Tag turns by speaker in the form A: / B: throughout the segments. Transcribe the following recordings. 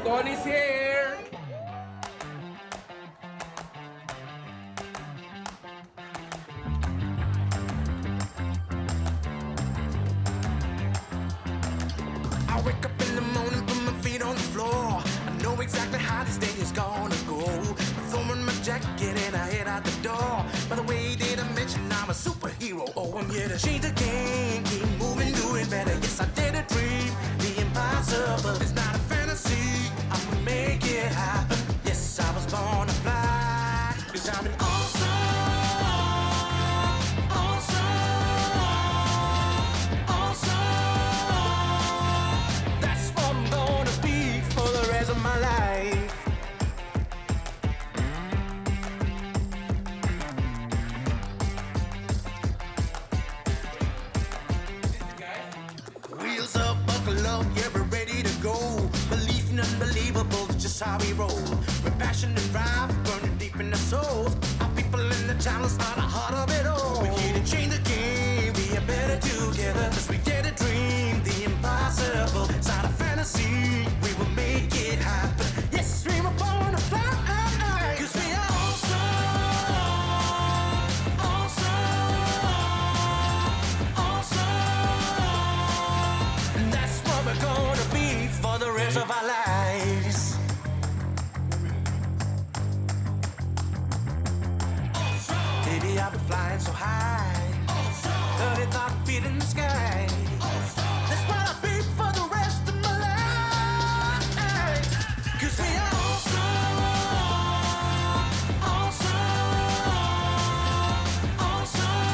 A: Tony's here!
B: I wake up in the morning, put my feet on the floor. I know exactly how this day is gonna go. Throwing my jacket and I head out the door. By the way, did I mention I'm a superhero? Oh, I'm here to change the game, keep moving, doing better. Yes, I did a dream, the impossible is not a fantasy. I'ma make it happen. Yes, I was born to fly. 'Cause I'm an all-star, all-star, all-star. That's what I'm gonna be for the rest of my life. Wheels up, buckle up, yeah, we're ready to go. Belief in unbelievable, it's just how we roll. With passion and drive, burning deep in the souls. Our people in the challenge are the heart of it all. We're here to change the game, we are better together. 'Cause we dare to dream the impossible. It's not a fantasy, we will make it happen. Yes, we were born to fly. 'Cause we are all-star, all-star, all-star. And that's what we're gonna be for the rest of our lives. Baby, I've been flying so high, 30,000 feet in the sky. That's what I'll be for the rest of my life. 'Cause we are all-star, all-star, all-star.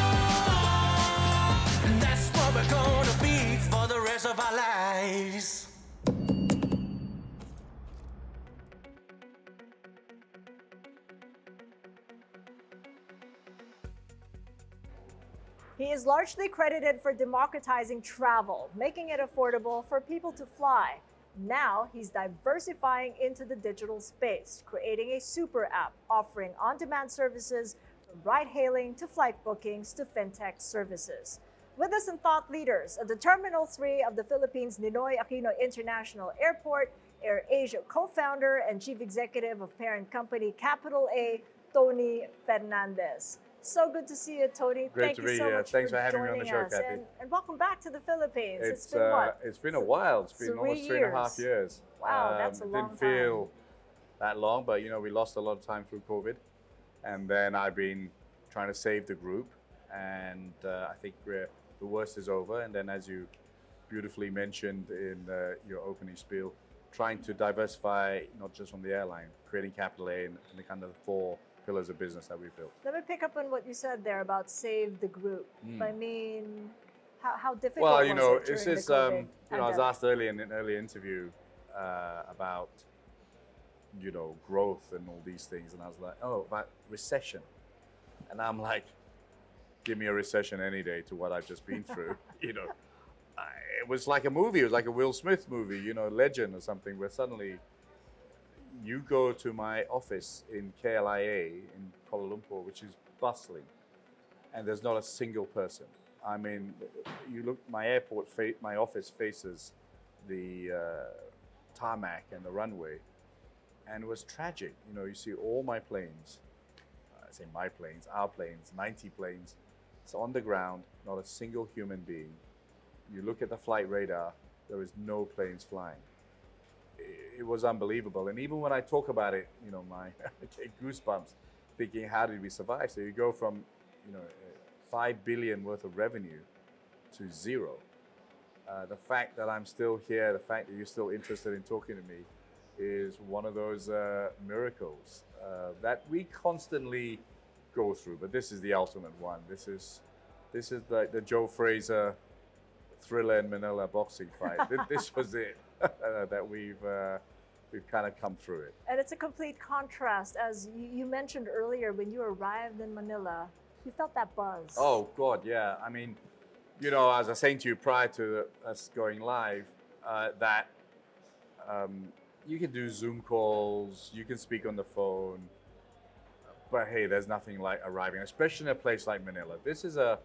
B: And that's what we're gonna be for the rest of our lives.
C: He is largely credited for democratizing travel, making it affordable for people to fly. Now he's diversifying into the digital space, creating a super app offering on-demand services from ride-hailing to flight bookings to fintech services. With us in thought leaders at the Terminal 3 of the Philippines Ninoy Aquino International Airport, AirAsia co-founder and chief executive of parent company Capital A, Tony Fernandes. So good to see you, Tony.
D: Great
C: Thank
D: to
C: you
D: be
C: so
D: here.
C: much
D: Thanks
C: for
D: for having me on the
C: joining
D: show,
C: us.
D: Cathy.
C: And welcome back to the Philippines. It's
D: It's
C: been what?
D: It's been a while. It's been almost 3.5 years.
C: Wow, that's a long
D: Didn't feel that long, but you know, we lost a lot of time through COVID. And then I've been trying to save the group. And I think the worst is over. And then, as you beautifully mentioned in your opening spiel, trying to diversify not just on the airline, creating Capital A and the kind of the four pillars of business that we've built.
C: Let me pick up on what you said there about save the group. I mean, how difficult
D: Well,
C: was
D: you know,
C: it during
D: it's
C: the
D: just,
C: COVID
D: you know, I was
C: pandemic?
D: asked earlier in an earlier interview about, you know, growth and all these things. And I was like, oh, about recession. And I'm like, give me a recession any day to what I've just been through. You know, it was like a movie. It was like a Will Smith movie, you know, Legend or something, where suddenly you go to my office in KLIA in Kuala Lumpur, which is bustling, and there's not a single person. I mean, you look, my office faces the tarmac and the runway, and it was tragic. You know, you see all my planes, I say my planes, our planes, 90 planes, it's on the ground, not a single human being. You look at the flight radar, there is no planes flying. It was unbelievable. And even when I talk about it, you know, I get goosebumps thinking, how did we survive? So you go from, you know, 5 billion worth of revenue to zero. The fact that I'm still here, the fact that you're still interested in talking to me is one of those miracles that we constantly go through. But this is the ultimate one. This is the Joe Fraser Thriller in Manila boxing fight. This was it. That we've kind of come through it.
C: And it's a complete contrast, as you mentioned earlier, when you arrived in Manila, you felt that buzz.
D: Oh God, yeah. I mean, you know, as I was saying to you prior to us going live, that you can do Zoom calls, you can speak on the phone, but hey, there's nothing like arriving, especially in a place like Manila. This is a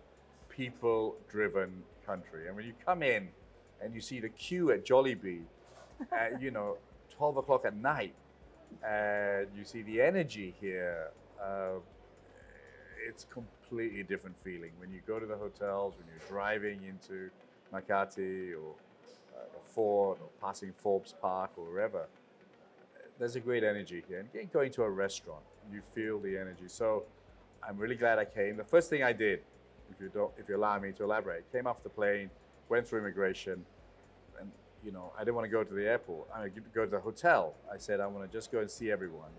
D: people-driven country, and when you come in and you see the queue at Jollibee, you know, 12 o'clock at night and you see the energy here, it's completely different feeling. When you go to the hotels, when you're driving into Makati or the Fort or passing Forbes Park or wherever, there's a great energy here. And again, going to a restaurant, you feel the energy. So I'm really glad I came. The first thing I did, if you allow me to elaborate, came off the plane, went through immigration, and I didn't want to go to the airport. I mean, go to the hotel. I said I want to just go and see everyone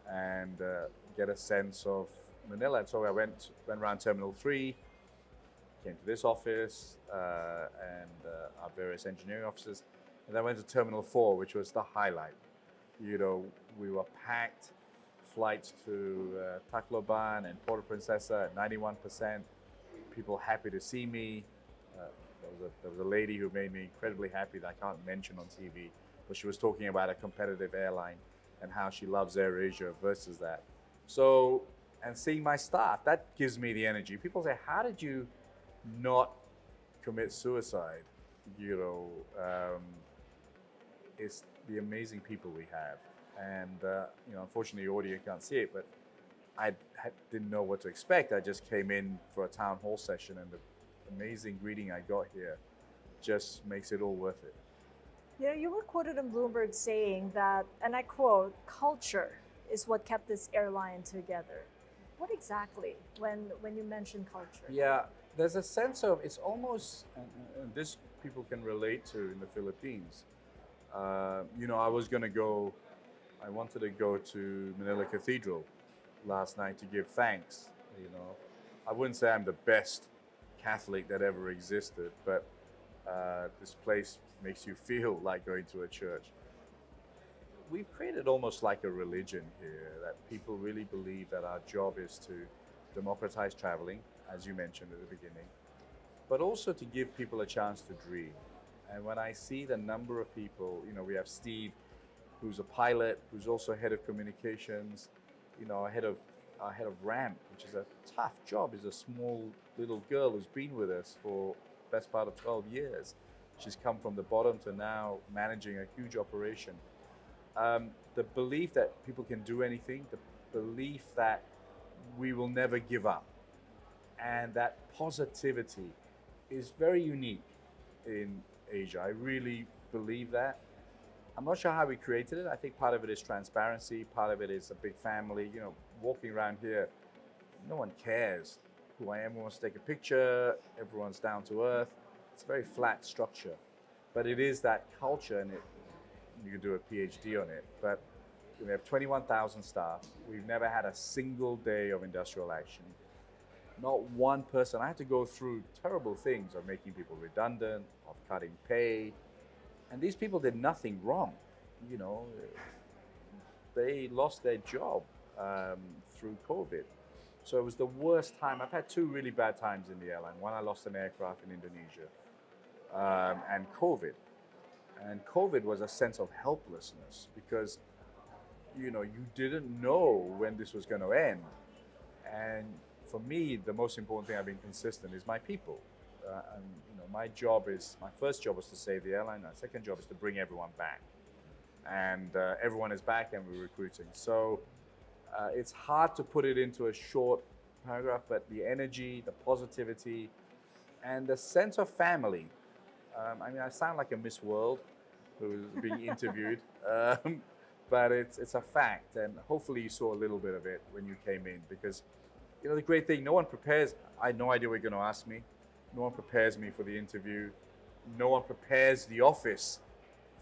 D: and get a sense of Manila. And so I went around Terminal 3, came to this office and our various engineering offices, and then went to Terminal 4, which was the highlight. We were packed. Flights to Tacloban and Puerto Princesa at 91%. People happy to see me. There was a lady who made me incredibly happy that I can't mention on TV, but she was talking about a competitive airline and how she loves AirAsia versus that. So, and seeing my staff, that gives me the energy. People say, how did you not commit suicide? It's the amazing people we have. And unfortunately, the audio can't see it, but I didn't know what to expect. I just came in for a town hall session, and the amazing greeting I got here just makes it all worth it.
C: You were quoted in Bloomberg saying that, and I quote, "Culture is what kept this airline together." What exactly when you mention culture?
D: Yeah, there's a sense of, it's almost, and this people can relate to in the Philippines. I wanted to go to Manila Cathedral last night to give thanks. I wouldn't say I'm the best Catholic that ever existed, but this place makes you feel like going to a church. We've created almost like a religion here, that people really believe that our job is to democratize traveling, as you mentioned at the beginning, but also to give people a chance to dream. And when I see the number of people, we have Steve, who's a pilot, who's also head of communications, our head of ramp, which is a tough job, is a small little girl who's been with us for the best part of 12 years. She's come from the bottom to now managing a huge operation. The belief that people can do anything, the belief that we will never give up, and that positivity is very unique in Asia. I really believe that. I'm not sure how we created it. I think part of it is transparency, part of it is a big family. Walking around here, no one cares who I am. Everyone wants to take a picture, everyone's down to earth. It's a very flat structure, but it is that culture, and you could do a PhD on it, but we have 21,000 staff. We've never had a single day of industrial action. Not one person. I had to go through terrible things of making people redundant, of cutting pay, and these people did nothing wrong. They lost their job through COVID. So it was the worst time. I've had two really bad times in the airline. One, I lost an aircraft in Indonesia, and COVID. And COVID was a sense of helplessness because, you didn't know when this was going to end. And for me, the most important thing, I've been consistent, is my people. My first job was to save the airline. My second job is to bring everyone back. And everyone is back, and we're recruiting. So it's hard to put it into a short paragraph, but the energy, the positivity, and the sense of family. I sound like a Miss World who is being interviewed, but it's a fact. And hopefully you saw a little bit of it when you came in, because the great thing, no one prepares. I had no idea what you're going to ask me. No one prepares me for the interview. No one prepares the office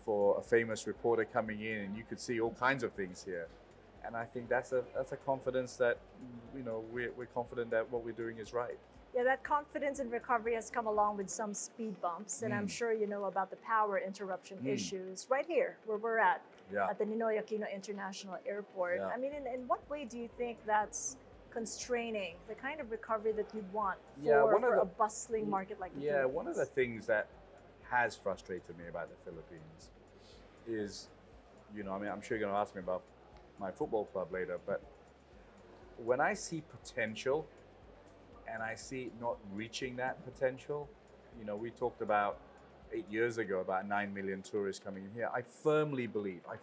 D: for a famous reporter coming in, and you could see all kinds of things here. And I think that's a confidence that, we're confident that what we're doing is right.
C: Yeah, that confidence in recovery has come along with some speed bumps, and I'm sure you know about the power interruption issues right here where we're at the Ninoy Aquino International Airport.
D: Yeah.
C: In what way do you think that's constraining the kind of recovery that you'd want for a bustling market like the Philippines?
D: Yeah, one of the things that has frustrated me about the Philippines is, I'm sure you're going to ask me about my football club later, but when I see potential and I see it not reaching that potential, we talked about 8 years ago about 9 million tourists coming in here. I firmly believe, I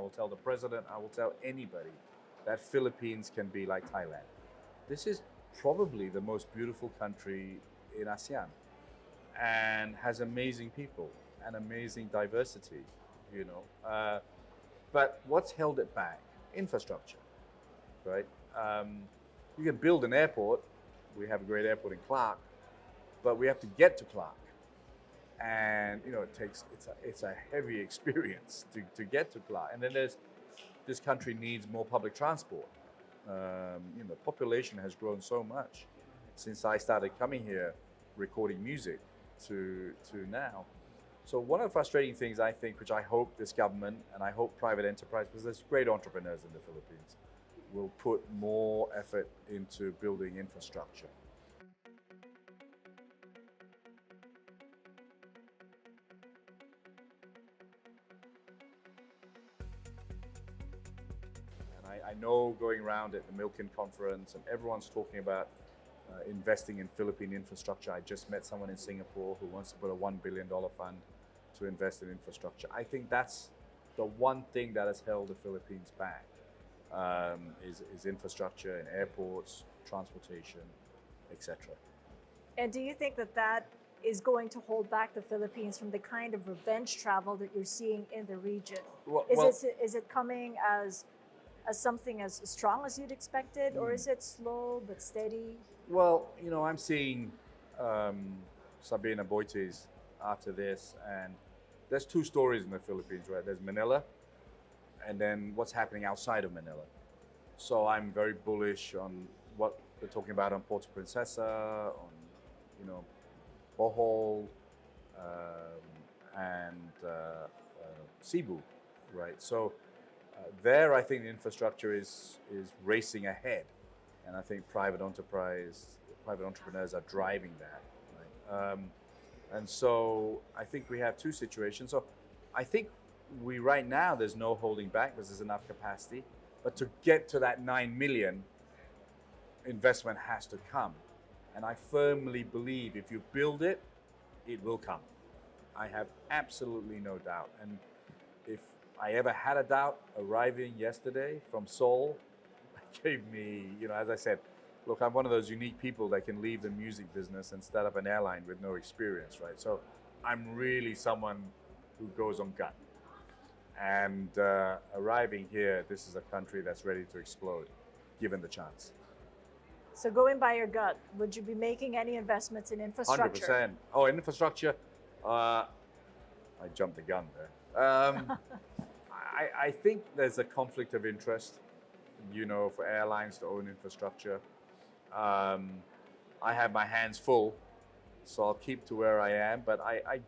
D: will tell the president, I will tell anybody that Philippines can be like Thailand. This is probably the most beautiful country in ASEAN and has amazing people and amazing diversity, you know. But what's held it back? Infrastructure, right? You can build an airport. We have a great airport in Clark, but we have to get to Clark. And you know, it's a heavy experience to get to Clark. And then this country needs more public transport. You know, population has grown so much since I started coming here, recording music to now. So one of the frustrating things I think, which I hope this government and I hope private enterprise, because there's great entrepreneurs in the Philippines, will put more effort into building infrastructure. And I know going around at the Milken conference and everyone's talking about investing in Philippine infrastructure. I just met someone in Singapore who wants to put a $1 billion fund to invest in infrastructure. I think that's the one thing that has held the Philippines back, is infrastructure in airports, transportation, etc.
C: And do you think that that is going to hold back the Philippines from the kind of revenge travel that you're seeing in the region? Is it coming as something as strong as you'd expected, or is it slow but steady?
D: Well, you know, I'm seeing Sabina Boites after this, and there's two stories in the Philippines, right? There's Manila, and then what's happening outside of Manila. So I'm very bullish on what they're talking about on Puerto Princesa, on, you know, Bohol, and Cebu, right? So there, I think the infrastructure is racing ahead, and I think private entrepreneurs are driving that, right? And so I think we have two situations. So I think right now there's no holding back because there's enough capacity, but to get to that 9 million, investment has to come. And I firmly believe if you build it, it will come. I have absolutely no doubt. And if I ever had a doubt, arriving yesterday from Seoul gave me, you know, as I said, look, I'm one of those unique people that can leave the music business and start up an airline with no experience, right? So I'm really someone who goes on gut. And arriving here, this is a country that's ready to explode, given the chance.
C: So going by your gut, would you be making any investments in infrastructure?
D: 100%. Oh, infrastructure, I jumped the gun there. I think there's a conflict of interest, you know, for airlines to own infrastructure. I have my hands full, so I'll keep to where I am, but I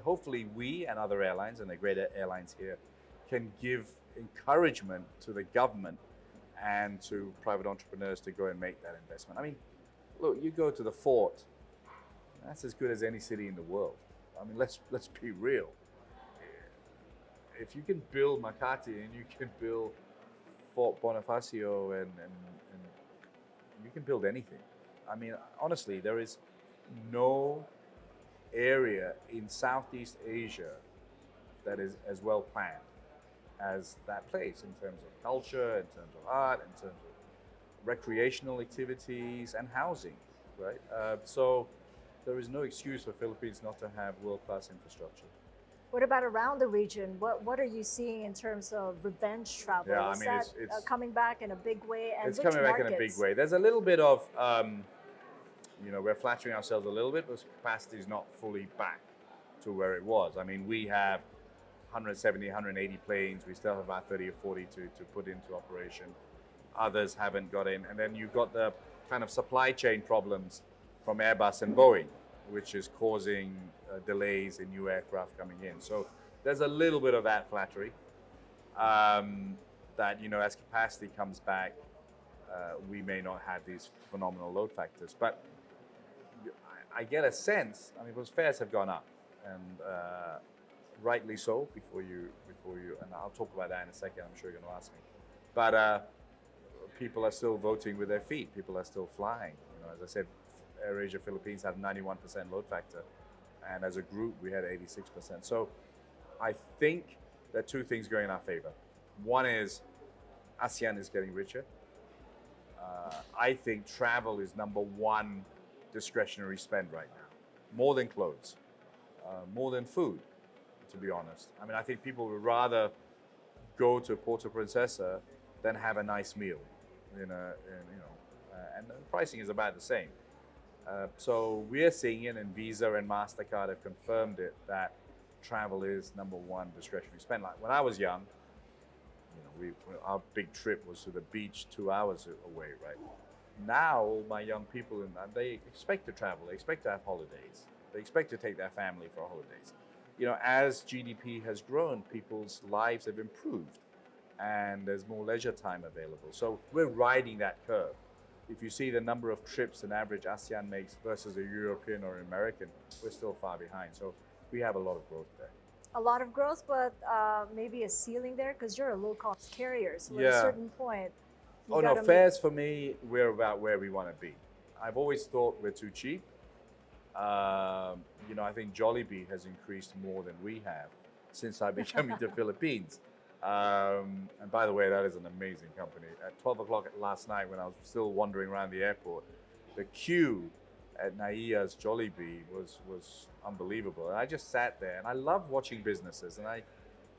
D: hopefully we and other airlines, and the greater airlines here, can give encouragement to the government and to private entrepreneurs to go and make that investment. I mean, look, you go to the Fort, that's as good as any city in the world. I mean, let's be real. If you can build Makati and you can build Fort Bonifacio and you can build anything. I mean, honestly, there is no area in Southeast Asia that is as well planned as that place in terms of culture, in terms of art, in terms of recreational activities and housing, right? So there is no excuse for Philippines not to have world-class infrastructure.
C: What about around the region? What are you seeing in terms of revenge travel?
D: Yeah,
C: Is
D: I mean,
C: that
D: it's
C: coming back in a big way? And
D: it's
C: which
D: coming back
C: markets?
D: in a big way. There's a little bit of, you know, we're flattering ourselves a little bit, but capacity is not fully back to where it was. I mean, we have 170, 180 planes. We still have about 30 or 40 to put into operation. Others haven't got in. And then you've got the kind of supply chain problems from Airbus and Boeing, which is causing delays in new aircraft coming in. So there's a little bit of that flattery that, you know, as capacity comes back, we may not have these phenomenal load factors. But I get a sense, I mean, those fares have gone up, and rightly so, before you, and I'll talk about that in a second, I'm sure you're gonna ask me. But people are still voting with their feet. People are still flying. You know, as I said, AirAsia Philippines have 91% load factor. and as a group, we had 86%. So I think there are two things going in our favor. One is ASEAN is getting richer. I think travel is number one discretionary spend right now, more than clothes, more than food, to be honest. I mean, I think people would rather go to Puerto Princesa than have a nice meal, and the pricing is about the same. So we're seeing it, and Visa and MasterCard have confirmed it, that travel is number one discretionary spend. Like when I was young, our big trip was to the beach 2 hours away, right? Now, my young people, they expect to travel, they expect to have holidays, they expect to take their family for holidays. As GDP has grown, people's lives have improved, and there's more leisure time available. So we're riding that curve. If you see the number of trips an average ASEAN makes versus a European or American, we're still far behind. So we have a lot of growth there.
C: A lot of growth, but maybe a ceiling there because you're a low-cost carrier. So at a
D: Yeah.
C: certain point, you
D: Oh no,
C: gotta
D: fares for me, we're about where we want to be. I've always thought we're too cheap. I think Jollibee has increased more than we have since I became into Philippines. And by the way, that is an amazing company. At 12 o'clock last night, when I was still wandering around the airport, the queue at Naiya's Jollibee was unbelievable. And I just sat there, and I love watching businesses. And I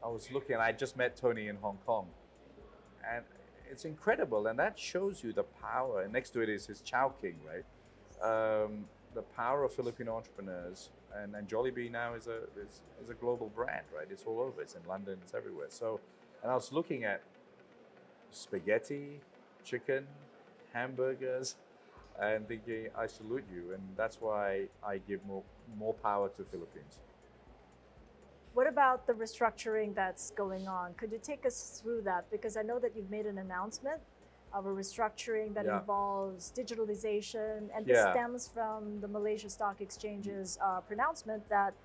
D: was looking, and I just met Tony in Hong Kong, and it's incredible. And that shows you the power. And next to it is his Chowking, right? The power of Filipino entrepreneurs, and Jollibee now is a global brand, right? It's all over. It's in London. It's everywhere. So, and I was looking at spaghetti, chicken, hamburgers, and thinking, I salute you, and that's why I give more power to Philippines.
C: What about the restructuring that's going on? Could you take us through that? Because I know that you've made an announcement of a restructuring that involves digitalization, and this stems from the Malaysia Stock Exchange's pronouncement that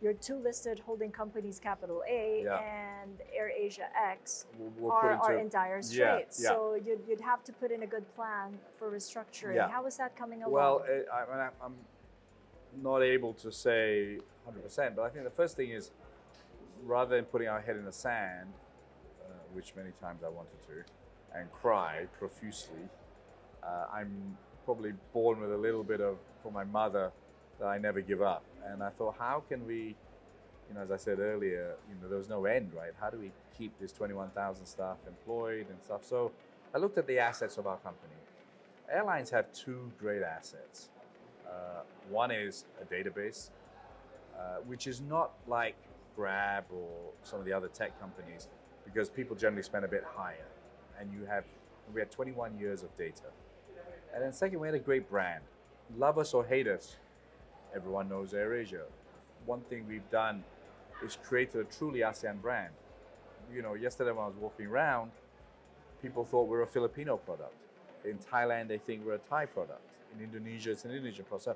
C: your two listed holding companies, Capital A and AirAsia X, are in dire straits. So you'd have to put in a good plan for restructuring. How is that coming along?
D: Well, I'm not able to say 100%, but I think the first thing is, rather than putting our head in the sand, which many times I wanted to, and cry profusely, I'm probably born with a little bit of, for my mother, that I never give up. And I thought, how can we, as I said earlier, there was no end, right? How do we keep this 21,000 staff employed and stuff? So I looked at the assets of our company. Airlines have two great assets. One is a database, which is not like Grab or some of the other tech companies, because people generally spend a bit higher. And we had 21 years of data. And then second, we had a great brand. Love us or hate us, everyone knows AirAsia. One thing we've done is created a truly ASEAN brand. Yesterday when I was walking around, people thought we're a Filipino product. In Thailand, they think we're a Thai product. In Indonesia, it's an Indonesian product. So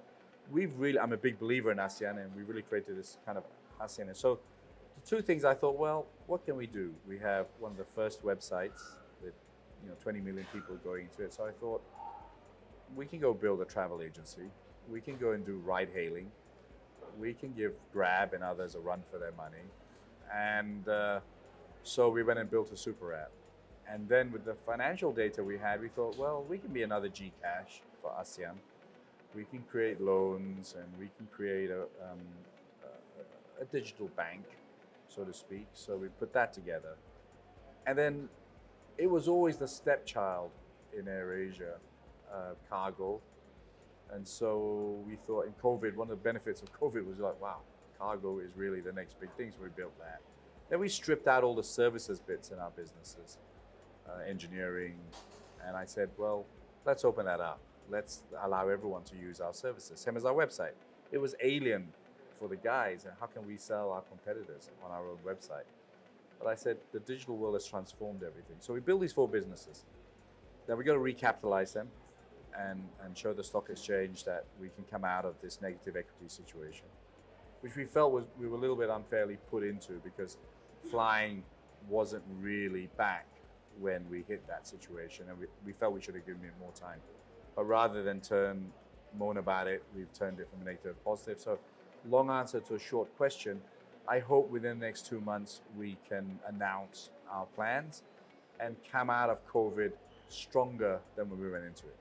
D: I'm a big believer in ASEAN, and we really created this kind of ASEAN. And so the two things I thought, well, what can we do? We have one of the first websites with 20 million people going into it. So I thought, we can go build a travel agency. We can go and do ride hailing. We can give Grab and others a run for their money. And so we went and built a super app. And then with the financial data we had, we thought, well, we can be another GCash for ASEAN. We can create loans, and we can create a digital bank, so to speak. So we put that together. And then it was always the stepchild in AirAsia, cargo. And so we thought in COVID, one of the benefits of COVID was like, wow, cargo is really the next big thing. So we built that. Then we stripped out all the services bits in our businesses, engineering. And I said, well, let's open that up. Let's allow everyone to use our services. Same as our website. It was alien for the guys. And how can we sell our competitors on our own website? But I said, the digital world has transformed everything. So we built these 4 businesses. Then we got to recapitalize them and show the stock exchange that we can come out of this negative equity situation, which we felt we were a little bit unfairly put into, because flying wasn't really back when we hit that situation, and we felt we should have given it more time. But rather than moan about it, we've turned it from a negative to positive. So long answer to a short question. I hope within the next 2 months we can announce our plans and come out of COVID stronger than when we went into it.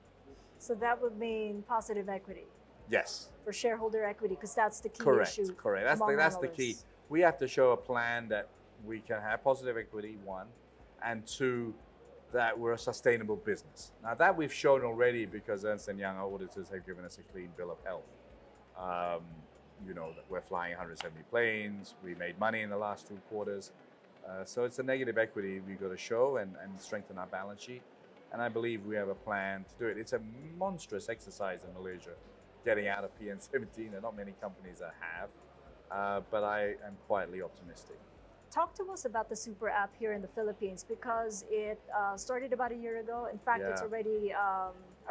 C: So that would mean positive equity
D: Yes,
C: for shareholder equity, because that's the key
D: correct,
C: issue.
D: correct. That's the key.
C: Analysts.
D: We have to show a plan that we can have positive equity, one, and two, that we're a sustainable business. Now that we've shown already, because Ernst & Young, our auditors, have given us a clean bill of health. That we're flying 170 planes, we made money in the last 2 quarters. So it's a negative equity we've got to show and strengthen our balance sheet. And I believe we have a plan to do it. It's a monstrous exercise in Malaysia, getting out of PN17. There are not many companies that have, but I am quietly optimistic.
C: Talk to us about the super app here in the Philippines, because it started about a year ago. In fact, it's
D: Yeah.
C: already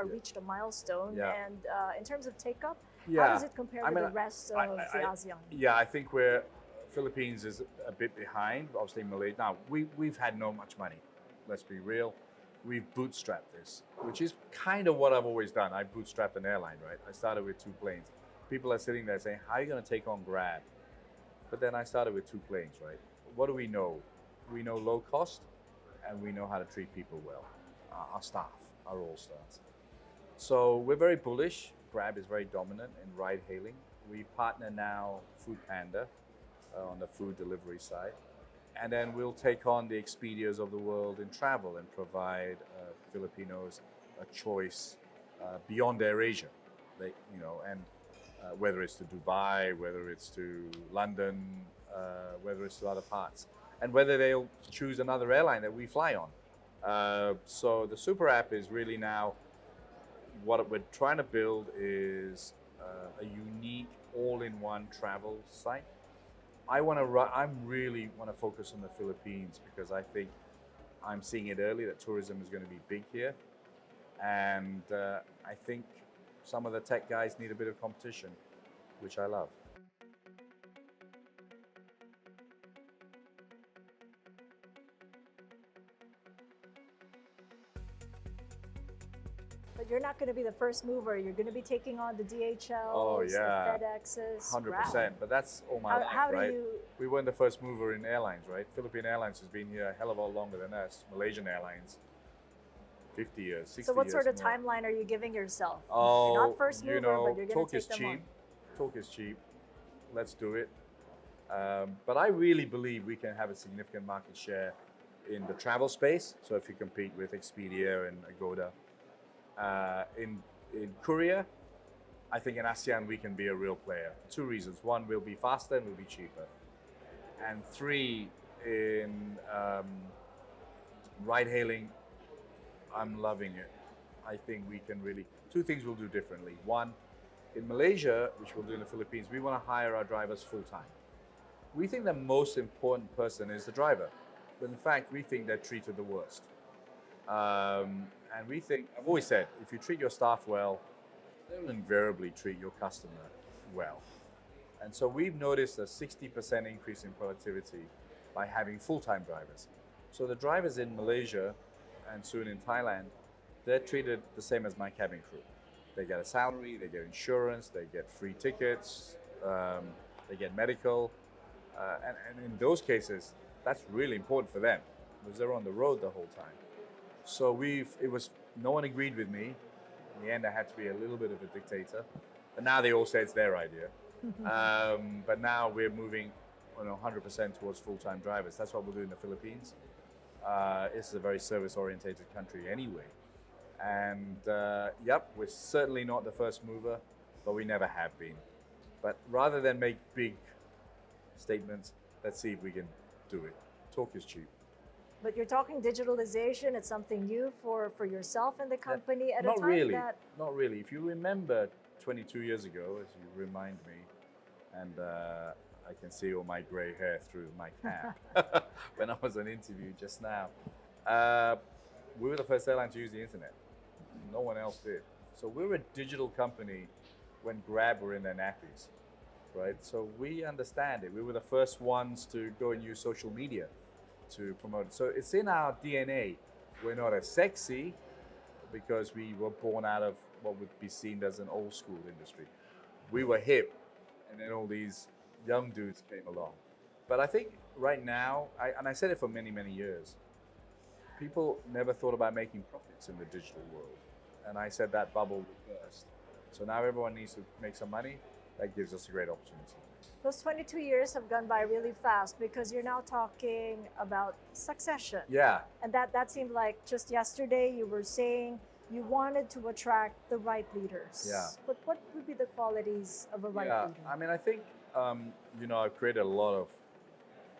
C: reached a milestone.
D: Yeah.
C: And in terms of take-up,
D: Yeah.
C: how does it compare with the rest of the ASEAN?
D: Yeah, I think Philippines is a bit behind, obviously Malaysia. Now, we've had no much money, let's be real. We've bootstrapped this, which is kind of what I've always done. I bootstrapped an airline, right? I started with 2 planes. People are sitting there saying, how are you going to take on Grab? But then I started with 2 planes, right? What do we know? We know low cost, and we know how to treat people well. Our staff are all stars. So we're very bullish. Grab is very dominant in ride hailing. We partner now Food Panda on the food delivery side. And then we'll take on the Expedias of the world in travel and provide Filipinos a choice beyond AirAsia. Whether it's to Dubai, whether it's to London, whether it's to other parts, and whether they'll choose another airline that we fly on. So the super app is really now, what we're trying to build is a unique all-in-one travel site. I really want to focus on the Philippines, because I think I'm seeing it early that tourism is going to be big here. And I think some of the tech guys need a bit of competition, which I love.
C: But you're not going to be the first mover. You're going to be taking on the DHLs,
D: Oh, yeah.
C: the FedExes,
D: 100%,
C: Grab.
D: but that's all my life,
C: How do
D: right?
C: you?
D: We weren't the first mover in airlines, right? Philippine Airlines has been here a hell of a lot longer than us. Malaysian Airlines, 50 years, 60 years.
C: So what sort of
D: more.
C: timeline are you giving yourself?
D: Oh,
C: You're not first mover, but you're going
D: talk
C: to take
D: is
C: them
D: cheap.
C: on.
D: Talk is cheap. Let's do it. But I really believe we can have a significant market share in the travel space. So if you compete with Expedia and Agoda, in Korea, I think in ASEAN we can be a real player. 2 reasons. 1, we'll be faster and we'll be cheaper. And 3, in ride hailing, I'm loving it. I think we can really, 2 things we'll do differently. 1, in Malaysia, which we'll do in the Philippines, we want to hire our drivers full time. We think the most important person is the driver, but in fact, we think they're treated the worst. And we think, I've always said, if you treat your staff well, they will invariably treat your customer well. And so we've noticed a 60% increase in productivity by having full-time drivers. So the drivers in Malaysia and soon in Thailand, they're treated the same as my cabin crew. They get a salary, they get insurance, they get free tickets, they get medical. And in those cases, that's really important for them, because they're on the road the whole time. So no one agreed with me. In the end, I had to be a little bit of a dictator. But now they all say it's their idea. But now we're moving 100% towards full-time drivers. That's what we'll do in the Philippines. This is a very service-orientated country anyway. And we're certainly not the first mover, but we never have been. But rather than make big statements, let's see if we can do it. Talk is cheap.
C: But you're talking digitalization. It's something new for yourself and the company at a
D: Not
C: time
D: really.
C: that...
D: Not really. If you remember 22 years ago, as you remind me, and I can see all my gray hair through my cap when I was on interview just now, we were the first airline to use the internet. No one else did. So we were a digital company when Grab were in their nappies, right? So we understand it. We were the first ones to go and use social media to promote it. So it's in our DNA. We're not as sexy because we were born out of what would be seen as an old school industry. We were hip and then all these young dudes came along. But I think right now, and I said it for many, many years, people never thought about making profits in the digital world. And I said that bubble would burst. So now everyone needs to make some money. That gives us a great opportunity.
C: Those 22 years have gone by really fast because you're now talking about succession.
D: Yeah,
C: And that seemed like just yesterday you were saying you wanted to attract the right leaders.
D: Yeah.
C: But what would be the qualities of a right
D: yeah.
C: leader?
D: I mean, I think, I've created a lot of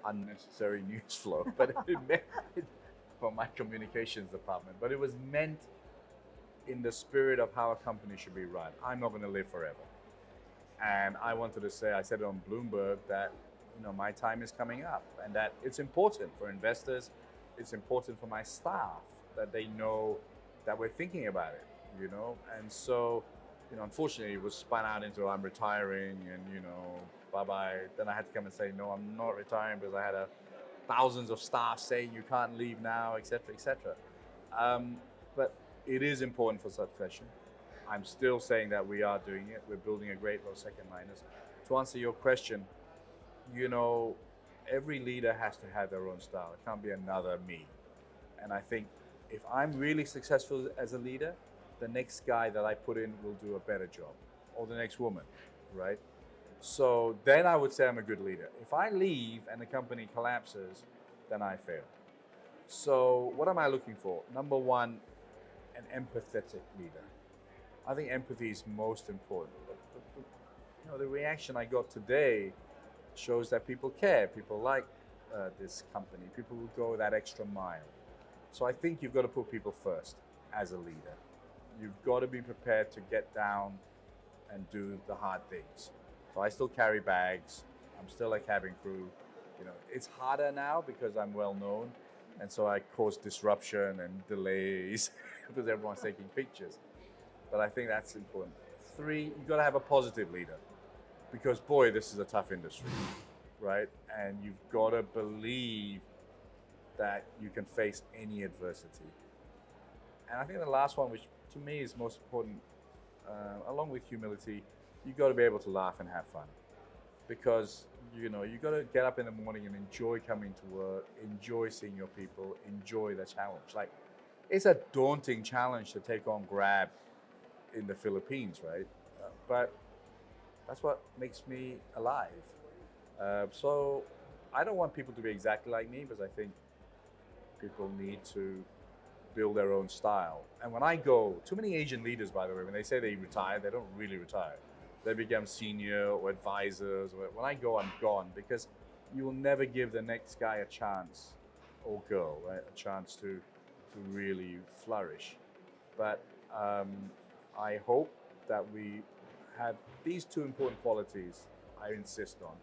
D: unnecessary news flow, but it meant for my communications department, but it was meant in the spirit of how a company should be run. I'm not going to live forever. And I wanted to say, I said it on Bloomberg that, my time is coming up and that it's important for investors. It's important for my staff that they know that we're thinking about it, And so, unfortunately it was spun out into I'm retiring and, bye-bye. Then I had to come and say, no, I'm not retiring because I had thousands of staff saying you can't leave now, et cetera, et cetera. But it is important for succession. I'm still saying that we are doing it. We're building a great low second liners. To answer your question, every leader has to have their own style. It can't be another me. And I think if I'm really successful as a leader, the next guy that I put in will do a better job, or the next woman, right? So then I would say I'm a good leader. If I leave and the company collapses, then I fail. So what am I looking for? Number one, an empathetic leader. I think empathy is most important. The reaction I got today shows that people care. People like this company. People will go that extra mile. So I think you've got to put people first as a leader. You've got to be prepared to get down and do the hard things. So I still carry bags. I'm still a cabin crew. It's harder now because I'm well known. And so I cause disruption and delays because everyone's taking pictures. But I think that's important. 3, you've got to have a positive leader because, boy, this is a tough industry, right? And you've got to believe that you can face any adversity. And I think the last one, which to me is most important, along with humility, you've got to be able to laugh and have fun because, you've got to get up in the morning and enjoy coming to work, enjoy seeing your people, enjoy the challenge. Like, it's a daunting challenge to take on Grab in the Philippines, right? But that's what makes me alive. So I don't want people to be exactly like me because I think people need to build their own style. And when I go, too many Asian leaders, by the way, when they say they retire, they don't really retire. They become senior or advisors. When I go, I'm gone because you will never give the next guy a chance, or girl, right? A chance to really flourish. But I hope that we have these 2 important qualities I insist on: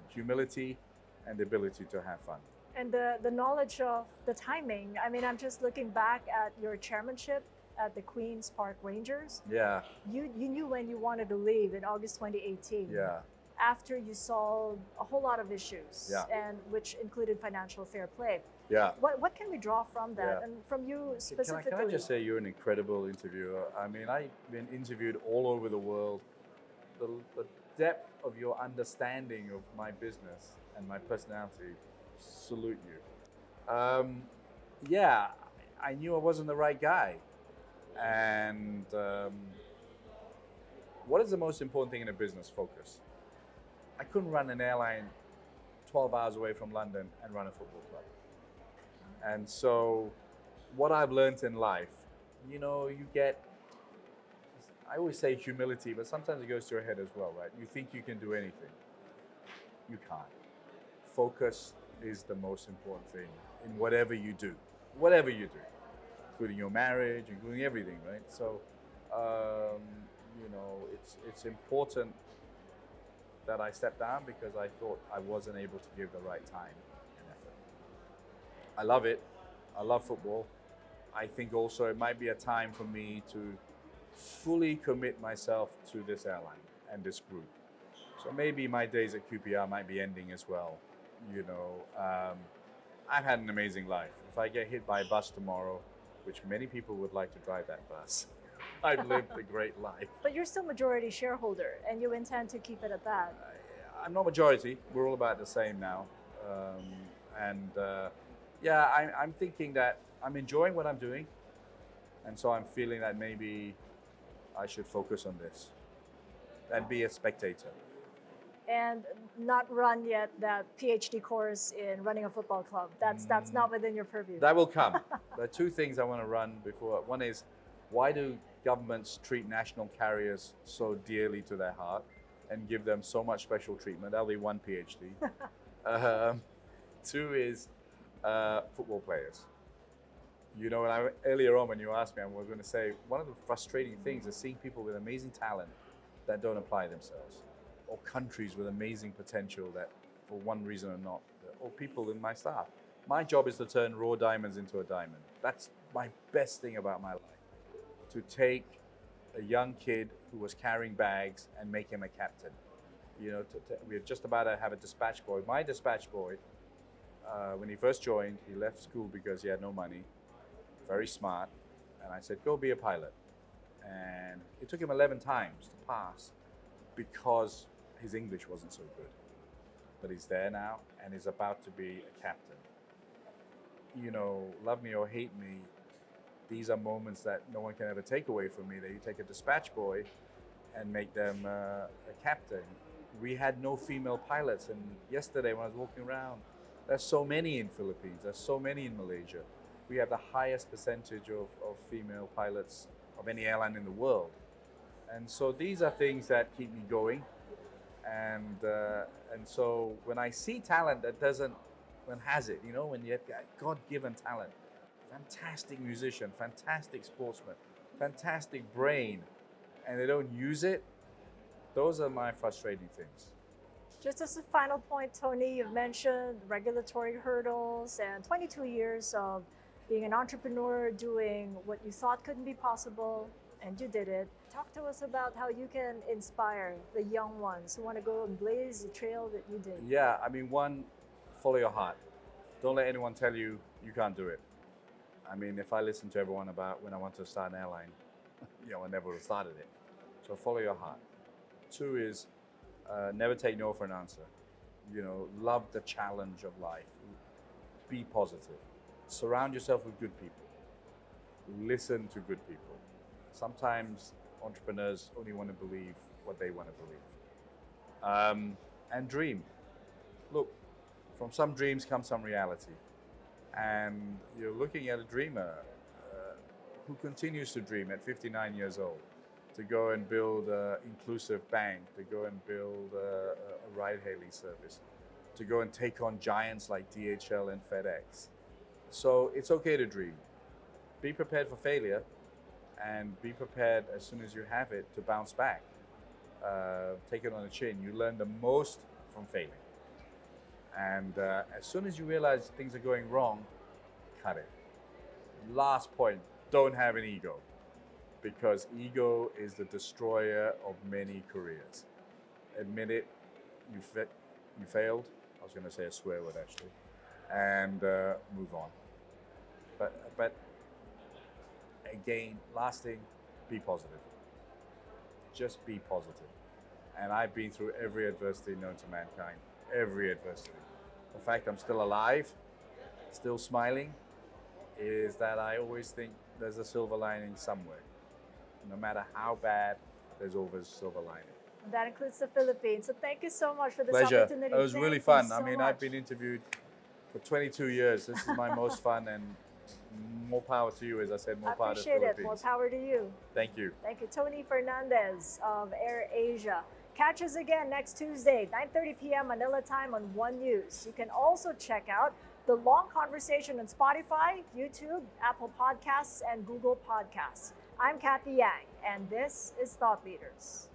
D: humility and the ability to have fun.
C: And the knowledge of the timing. I mean, I'm just looking back at your chairmanship at the Queen's Park Rangers.
D: Yeah,
C: You knew when you wanted to leave in August 2018.
D: yeah,
C: After you solved a whole lot of issues,
D: Yeah.
C: and which included financial fair play.
D: yeah.
C: What can we draw from that,
D: Yeah.
C: and from you
D: Can
C: specifically?
D: I just say you're an incredible interviewer? I mean, I've been interviewed all over the world. The depth of your understanding of my business and my personality, salute you. Yeah, I knew I wasn't the right guy. And what is the most important thing in a business? Focus. I couldn't run an airline 12 hours away from London and run a football club. And so what I've learned in life, you get, I always say humility, but sometimes it goes to your head as well, right? You think you can do anything. You can't. Focus is the most important thing in whatever you do, including your marriage, including everything, right? So, it's important that I stepped down because I thought I wasn't able to give the right time and effort. I love it. I love football. I think also it might be a time for me to fully commit myself to this airline and this group. So maybe my days at QPR might be ending as well. I've had an amazing life. If I get hit by a bus tomorrow, which many people would like to drive that bus, I've lived a great life.
C: But you're still majority shareholder, and you intend to keep it at that.
D: I'm not majority. We're all about the same now. And yeah, I'm thinking that I'm enjoying what I'm doing. And so I'm feeling that maybe I should focus on this and be a spectator.
C: And not run yet that PhD course in running a football club. That's not within your purview.
D: That will come. There are two things I want to run before. One is, why do governments treat national carriers so dearly to their heart and give them so much special treatment? That'll be one PhD. Two is football players. You know, earlier on when you asked me, I was going to say, one of the frustrating things is seeing people with amazing talent that don't apply themselves, or countries with amazing potential that, for one reason or not, or people in my staff. My job is to turn raw diamonds into a diamond. That's my best thing about my life. To take a young kid who was carrying bags and make him a captain. You know, we're just about to have a dispatch boy. My dispatch boy, when he first joined, he left school because he had no money, very smart, and I said, go be a pilot. And it took him 11 times to pass because his English wasn't so good. But he's there now and is about to be a captain. You know, love me or hate me, these are moments that no one can ever take away from me, that you take a dispatch boy and make them a captain. We had no female pilots, and yesterday when I was walking around, there's so many in Philippines, there's so many in Malaysia. We have the highest percentage of female pilots of any airline in the world. And so these are things that keep me going. And so when I see talent that has it, you know, when you have God-given talent, fantastic musician, fantastic sportsman, fantastic brain, and they don't use it, those are my frustrating things.
C: Just as a final point, Tony, you've mentioned regulatory hurdles and 22 years of being an entrepreneur, doing what you thought couldn't be possible, and you did it. Talk to us about how you can inspire the young ones who want to go and blaze the trail that you did.
D: Yeah, I mean, one, follow your heart. Don't let anyone tell you you can't do it. I mean, if I listen to everyone about when I want to start an airline, you know, I never would have started it. So follow your heart. Two is never take no for an answer. You know, love the challenge of life. Be positive. Surround yourself with good people. Listen to good people. Sometimes entrepreneurs only want to believe what they want to believe. And dream. Look, from some dreams comes some reality. And you're looking at a dreamer who continues to dream at 59 years old, to go and build an inclusive bank, to go and build a ride-hailing service, to go and take on giants like DHL and FedEx. So it's okay to dream. Be prepared for failure, and be prepared as soon as you have it to bounce back. Take it on the chin. You learn the most from failing. And as soon as you realize things are going wrong, cut it. Last point, don't have an ego, because ego is the destroyer of many careers. Admit it, you failed. I was going to say a swear word actually, and move on. But again, last thing, be positive. Just be positive. And I've been through every adversity known to mankind. Every adversity. The fact I'm still alive, still smiling, is that I always think there's a silver lining somewhere. No matter how bad, there's always a silver lining.
C: And that includes the Philippines. So thank you so much for this
D: Pleasure.
C: opportunity.
D: It was
C: Thank
D: really
C: you
D: fun.
C: so
D: I mean,
C: much.
D: I've been interviewed for 22 years. This is my most fun, and more power to you, as I said, more
C: I
D: power to the
C: appreciate it.
D: Philippines.
C: More power to you.
D: Thank you.
C: Thank you, Tony Fernandes of AirAsia. Catch us again next Tuesday, 9:30 p.m. Manila time on One News. You can also check out the long conversation on Spotify, YouTube, Apple Podcasts, and Google Podcasts. I'm Cathy Yang, and this is Thought Leaders.